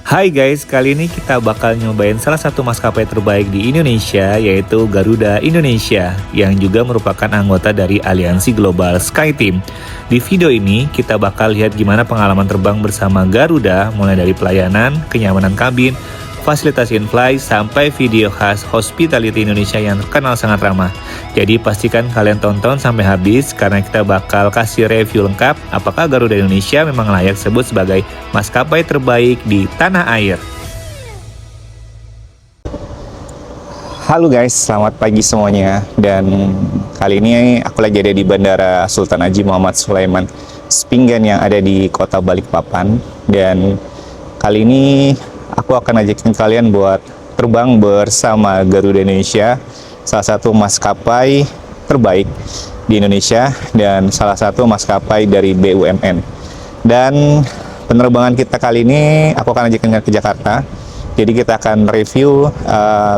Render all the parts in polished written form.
Hai guys, kali ini kita bakal nyobain salah satu maskapai terbaik di Indonesia, yaitu Garuda Indonesia, yang juga merupakan anggota dari Aliansi Global SkyTeam. Di video ini, kita bakal lihat gimana pengalaman terbang bersama Garuda, mulai dari pelayanan, kenyamanan kabin, fasilitas in-flight, sampai video khas Hospitality Indonesia yang terkenal sangat ramah. Jadi pastikan kalian tonton sampai habis, karena kita bakal kasih review lengkap apakah Garuda Indonesia memang layak sebut sebagai maskapai terbaik di tanah air. Halo guys, selamat pagi semuanya. Dan kali ini aku lagi ada di Bandara Sultan Haji Muhammad Sulaiman Spinggan yang ada di Kota Balikpapan. Dan kali ini aku akan ajakin kalian buat terbang bersama Garuda Indonesia, salah satu maskapai terbaik di Indonesia dan salah satu maskapai dari BUMN. Dan penerbangan kita kali ini aku akan ajakin ke Jakarta. Jadi kita akan review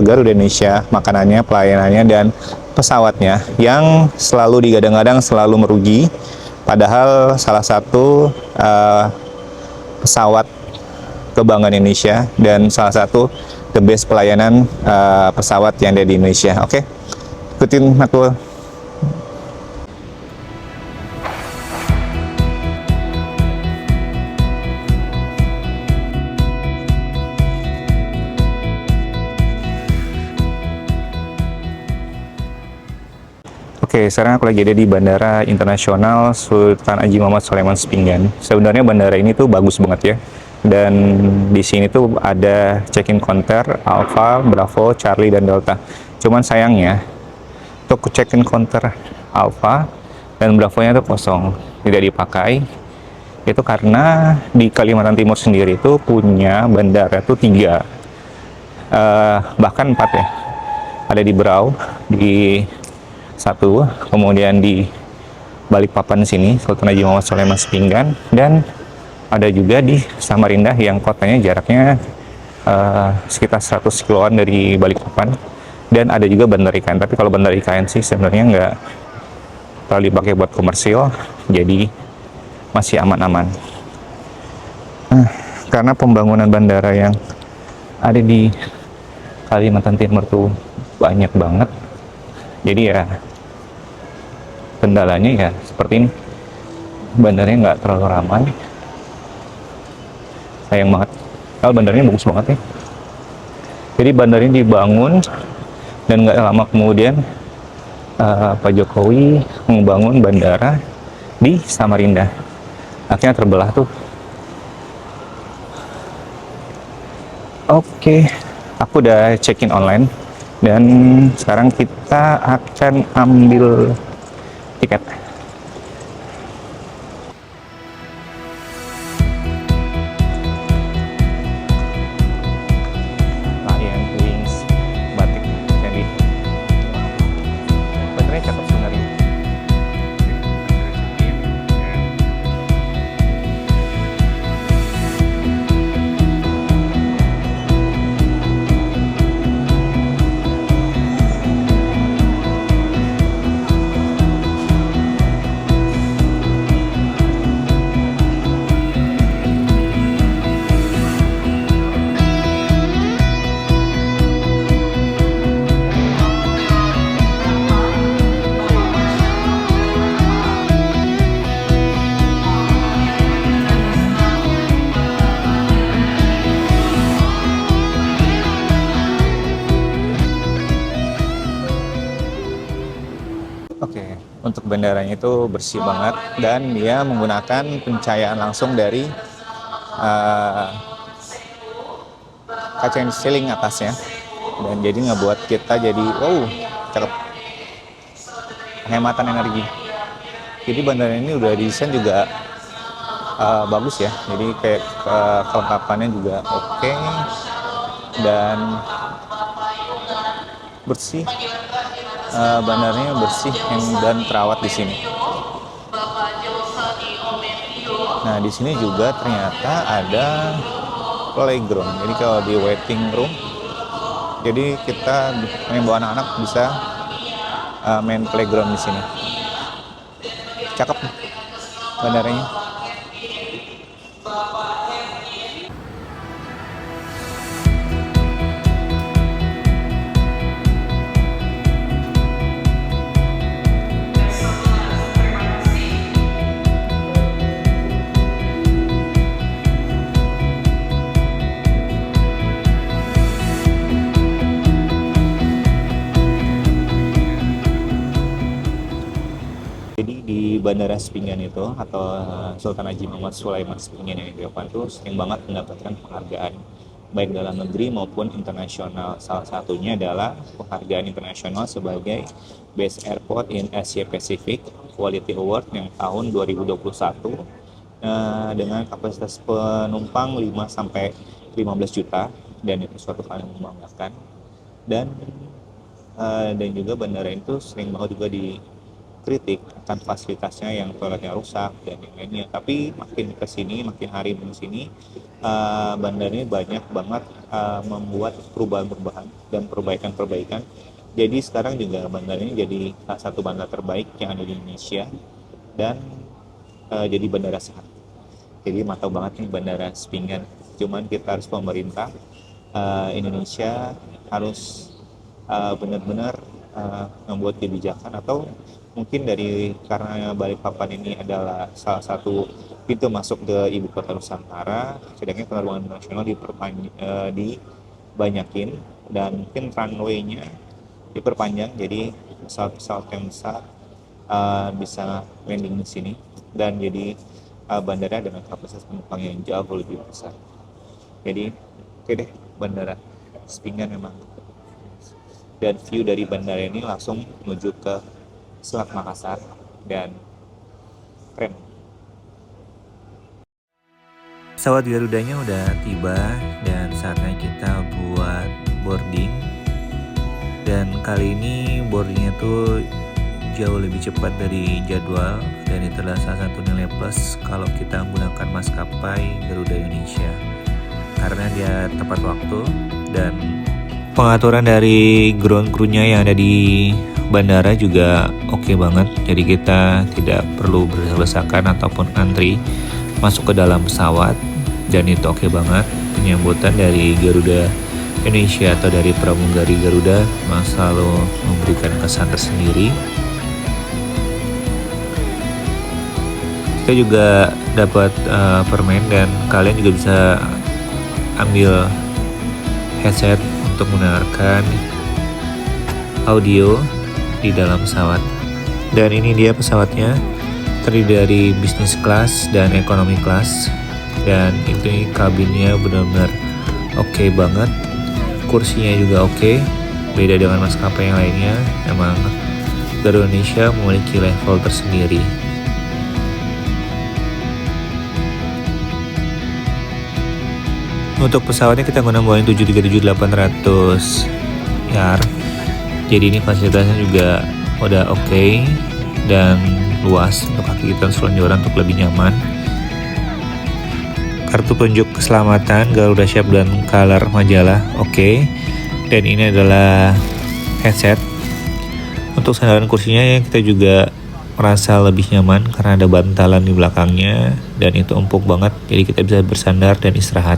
Garuda Indonesia, makanannya, pelayanannya, dan pesawatnya yang selalu digadang-gadang selalu merugi. Padahal salah satu pesawat kebanggaan Indonesia dan salah satu the best pelayanan pesawat yang ada di Indonesia. Oke, ikutin aku. Oke, sekarang aku lagi ada di Bandara Internasional Sultan Haji Muhammad Sulaiman Spinggan. Sebenarnya bandara ini tuh bagus banget ya. Dan di sini tuh ada check-in counter Alpha, Bravo, Charlie, dan Delta. Cuman sayangnya, untuk check-in counter Alpha dan Bravo-nya tuh kosong, tidak dipakai. Itu karena di Kalimantan Timur sendiri itu punya bandara tuh 3, bahkan 4 ya. Ada di Berau, di 1, kemudian di Balikpapan sini, Sultan Haji Muhammad Sulaiman Spinggan, dan ada juga di Samarinda yang kotanya jaraknya sekitar 100 kiloan dari Balikpapan, dan ada juga Bandar Ikan. Tapi kalau Bandar Ikan sih sebenarnya nggak terlalu dipakai buat komersil, jadi masih aman-aman. Karena pembangunan bandara yang ada di Kalimantan Timur tuh banyak banget, jadi ya kendalanya ya seperti ini, bandaranya nggak terlalu ramai. Sayang banget, kalau bandaranya bagus banget ya. Jadi bandaranya dibangun dan nggak lama kemudian Pak Jokowi membangun bandara di Samarinda, akhirnya terbelah tuh. Oke, aku udah check-in online dan sekarang kita akan ambil tiket. Lion Wings batik, jadi baterainya cakep sebenarnya. Oke, untuk bandaranya itu bersih banget dan dia menggunakan pencahayaan langsung dari kaca ceiling atasnya, dan jadi ngebuat kita jadi wow, cakep, penghematan energi. Jadi bandara ini udah desain juga bagus ya, jadi kayak kelengkapannya juga oke dan bersih. Bandaranya bersih dan terawat di sini. Nah, di sini juga ternyata ada playground. Jadi kalau di waiting room, jadi kita yang bawa anak-anak bisa main playground di sini. Cakep bandaranya. Bandara Spingan itu atau Sultan Haji Muhammad Sulaiman Spingan yang di Papan itu sering banget mendapatkan penghargaan baik dalam negeri maupun internasional. Salah satunya adalah penghargaan internasional sebagai Best Airport in Asia Pacific Quality Award yang tahun 2021 dengan kapasitas penumpang 5 sampai 15 juta, dan itu suatu hal yang membanggakan. Dan juga bandara itu sering banget juga dikritik akan fasilitasnya yang toiletnya rusak dan yang lainnya. Tapi makin kesini, makin hari kesini, bandara ini banyak banget membuat perubahan-perubahan dan perbaikan-perbaikan. Jadi sekarang juga bandara ini jadi salah satu bandara terbaik yang ada di Indonesia, dan jadi bandara sehat. Jadi mantap banget nih bandara Spingan. Cuman kita harus pemerintah Indonesia harus benar-benar membuat kebijakan, atau mungkin karena Balikpapan ini adalah salah satu pintu masuk ke ibu kota Nusantara, sedangkan penerbangan internasional dibanyakin, dan mungkin runway-nya diperpanjang, jadi pesawat-pesawat yang besar bisa landing di sini, dan jadi bandara dengan kapasitas penumpang yang jauh lebih besar. Jadi oke deh, bandara Spingan memang. Dan view dari bandara ini langsung menuju ke Selat Makassar, dan keren. Pesawat Garudanya udah tiba dan saatnya kita buat boarding. Dan kali ini boardingnya tuh jauh lebih cepat dari jadwal, dan itu adalah salah satu nilai plus kalau kita menggunakan maskapai Garuda Indonesia, karena dia tepat waktu dan pengaturan dari ground crew-nya yang ada di bandara juga oke banget. Jadi kita tidak perlu berdesak-desakan ataupun antri masuk ke dalam pesawat, dan itu oke banget. Penyambutan dari Garuda Indonesia atau dari pramugari Garuda memang selalu memberikan kesan tersendiri. Kita juga dapat permen, dan kalian juga bisa ambil headset untuk mendengarkan audio di dalam pesawat. Dan ini dia pesawatnya, terdiri dari business class dan economy class, dan itu kabinnya benar-benar oke banget. Kursinya juga oke, beda dengan maskapai yang lainnya. Emang Garuda Indonesia memiliki level tersendiri. Untuk pesawatnya kita menggunakan Boeing 737-800 YAR. Jadi ini fasilitasnya juga udah oke dan luas untuk kaki kita selonjoran untuk lebih nyaman. Kartu penunjuk keselamatan Garuda Shape dan color majalah oke. Dan ini adalah headset. Untuk sandaran kursinya kita juga merasa lebih nyaman karena ada bantalan di belakangnya, dan itu empuk banget. Jadi kita bisa bersandar dan istirahat.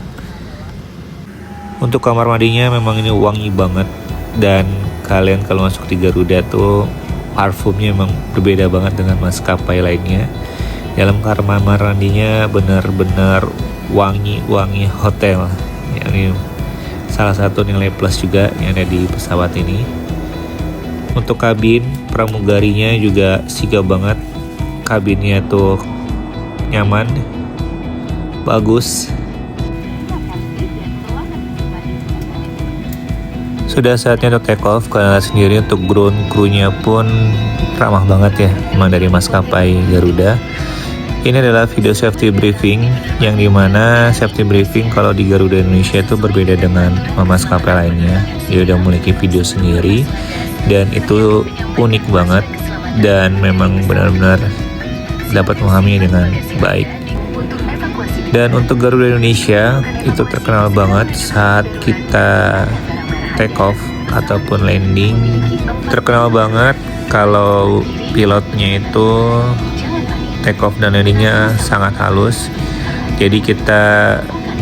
Untuk kamar mandinya memang ini wangi banget, dan kalian kalau masuk di Garuda tuh parfumnya memang berbeda banget dengan maskapai lainnya. Dalam kamar mandinya benar-benar wangi hotel. Ini salah satu nilai plus juga yang ada di pesawat ini. Untuk kabin pramugarinya juga sigap banget. Kabinnya tuh nyaman, bagus. Sudah saatnya untuk take off. Kalian lihat sendiri untuk ground crew-nya pun ramah banget ya, memang dari maskapai Garuda. Ini adalah video safety briefing, yang dimana safety briefing kalau di Garuda Indonesia itu berbeda dengan maskapai lainnya. Dia udah memiliki video sendiri, dan itu unik banget, dan memang benar-benar dapat memahaminya dengan baik. Dan untuk Garuda Indonesia itu terkenal banget saat kita take off ataupun landing. Terkenal banget kalau pilotnya itu take off dan landingnya sangat halus. Jadi kita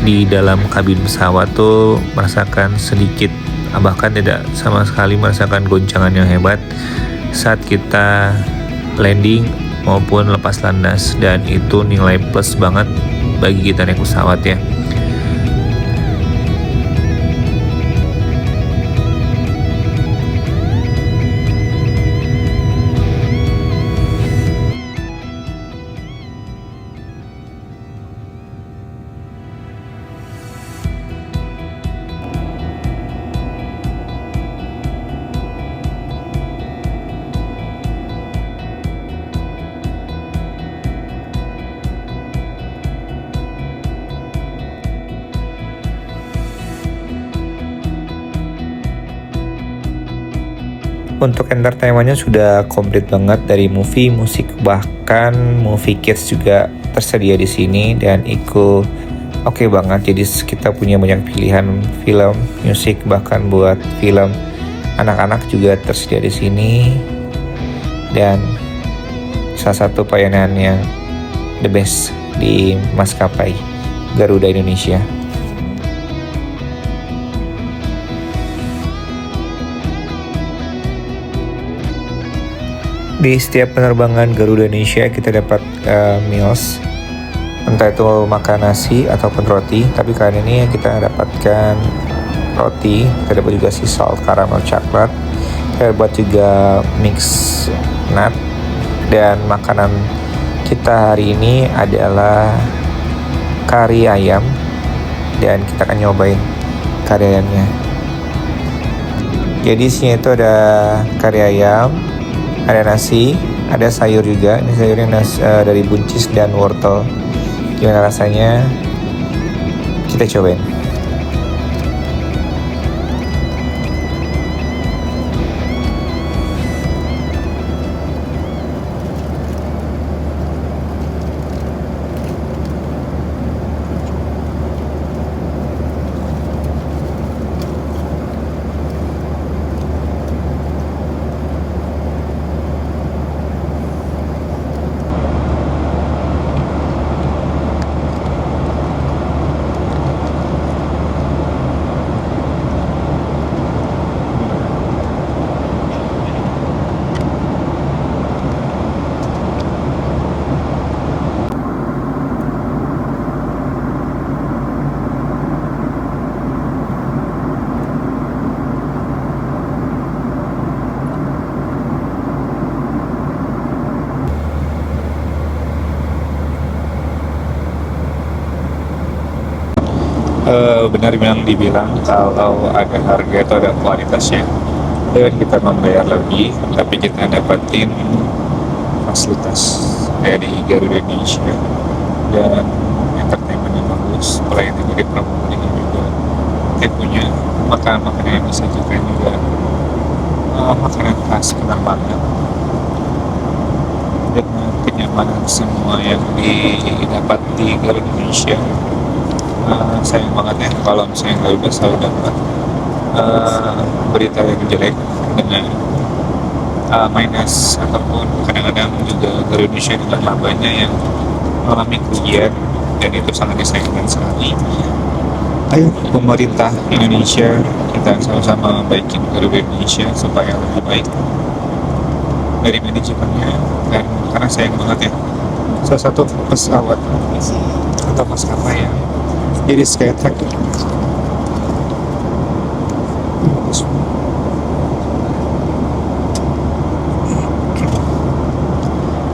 di dalam kabin pesawat tuh merasakan sedikit, bahkan tidak sama sekali merasakan goncangan yang hebat saat kita landing maupun lepas landas, dan itu nilai plus banget bagi kita naik pesawat ya. Untuk entertainmentnya sudah komplit banget, dari movie, musik, bahkan movie kids juga tersedia di sini, dan oke banget. Jadi kita punya banyak pilihan film, musik, bahkan buat film anak-anak juga tersedia di sini. Dan salah satu pelayanan yang the best di maskapai Garuda Indonesia. Di setiap penerbangan Garuda Indonesia kita dapat meals, entah itu makan nasi ataupun roti. Tapi kali ini kita dapatkan roti, kita dapat juga sea salt caramel coklat, kita dapat juga mix nut, dan makanan kita hari ini adalah kari ayam, dan kita akan nyobain kari ayamnya. Jadi isinya itu ada kari ayam, ada nasi, ada sayur juga. Ini sayurnya dari buncis dan wortel. Gimana rasanya? Kita cobain. Benar yang dibilang kalau ada harga atau ada kualitasnya, dan kita membayar lebih tapi kita dapetin fasilitas dari Garuda Indonesia dan entertainment yang bagus, pelayanan dari pramugarinya juga. Kita punya makanan-makanan yang disajikan juga, makanan khas penerbangan, dan kenyamanan semua yang didapat di Garuda Indonesia. Sayang banget ya kalau misalnya nggak udah selalu dapat berita yang jelek dengan minus, ataupun kadang-kadang juga Garuda Indonesia dengan labanya yang mengalami kerugian, dan itu sangat disayangkan sekali. Ayo pemerintah Indonesia, kita sama-sama baikin Garuda Indonesia supaya lebih baik dari manajemennya. Dan karena sayang banget ya, salah satu pesawat atau maskapai yang jadi Skytrax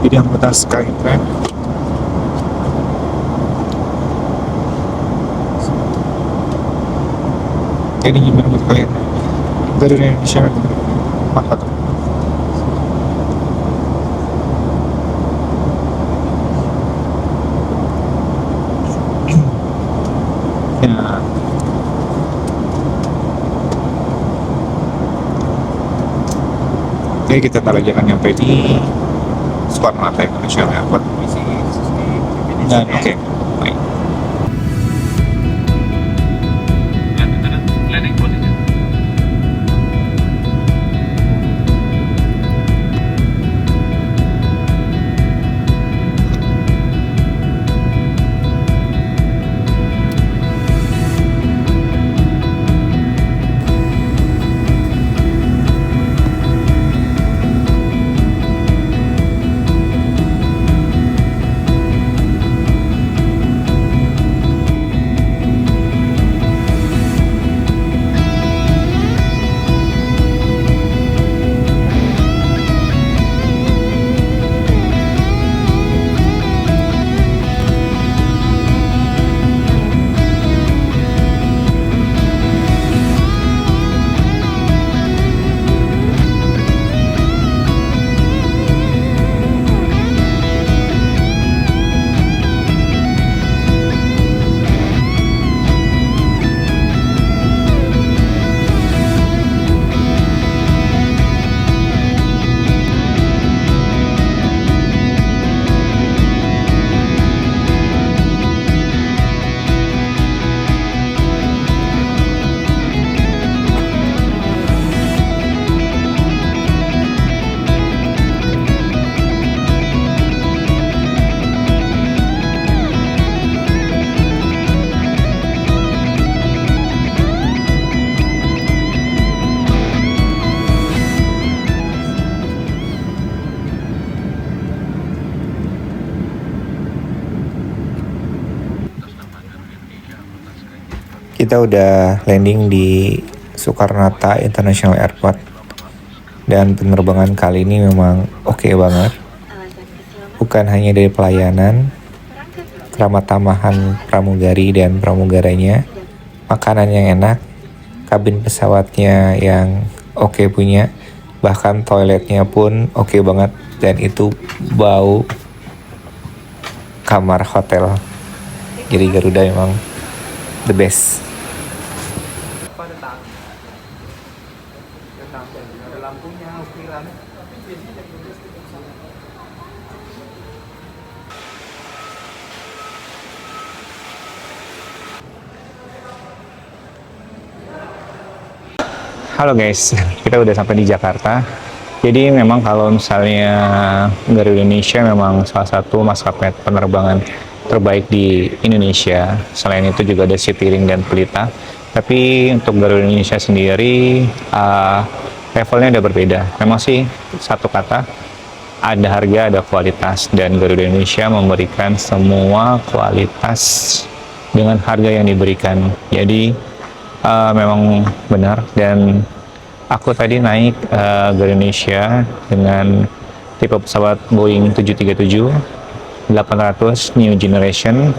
jadi anggota Skytrax jadi gimana buat kalian Garuda Indonesia apa tuh? Ya. Oke, kita ntar lagi akan nyampe di Soekarno-Hatta International Airport. Dan oke, baik. Kita udah landing di Soekarno-Hatta International Airport. Dan penerbangan kali ini memang oke banget. Bukan hanya dari pelayanan, keramah tamahan pramugari dan pramugaranya, makanan yang enak, kabin pesawatnya yang oke punya, bahkan toiletnya pun oke banget, dan itu bau kamar hotel. Jadi Garuda emang the best. Halo guys, kita udah sampai di Jakarta. Jadi memang kalau misalnya Garuda Indonesia memang salah satu maskapai penerbangan terbaik di Indonesia. Selain itu juga ada Citylink dan Pelita. Tapi untuk Garuda Indonesia sendiri levelnya udah berbeda. Memang sih satu kata, ada harga, ada kualitas, dan Garuda Indonesia memberikan semua kualitas dengan harga yang diberikan. Jadi memang benar, dan aku tadi naik Garuda Indonesia dengan tipe pesawat Boeing 737-800 New Generation,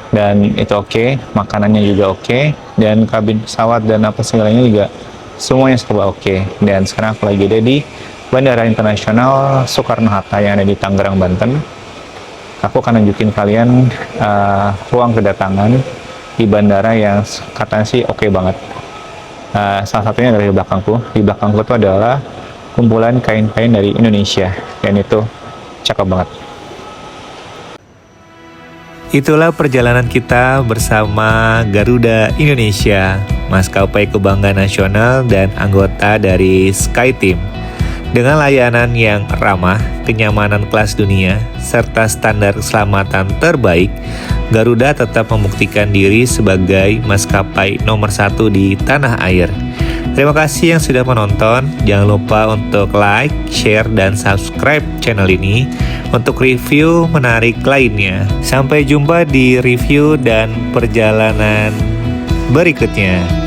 dan itu oke, makanannya juga oke, dan kabin pesawat dan apa segalanya juga semuanya serba oke. Dan sekarang aku lagi ada di Bandara Internasional Soekarno-Hatta yang ada di Tangerang, Banten. Aku akan nunjukin kalian ruang kedatangan di bandara yang katanya sih oke banget. Salah satunya dari belakangku. Di belakangku itu adalah kumpulan kain-kain dari Indonesia, dan itu cakep banget. Itulah perjalanan kita bersama Garuda Indonesia, maskapai kebanggaan nasional dan anggota dari SkyTeam. Dengan layanan yang ramah, kenyamanan kelas dunia, serta standar keselamatan terbaik, Garuda tetap membuktikan diri sebagai maskapai nomor 1 di tanah air. Terima kasih yang sudah menonton. Jangan lupa untuk like, share, dan subscribe channel ini untuk review menarik lainnya. Sampai jumpa di review dan perjalanan berikutnya.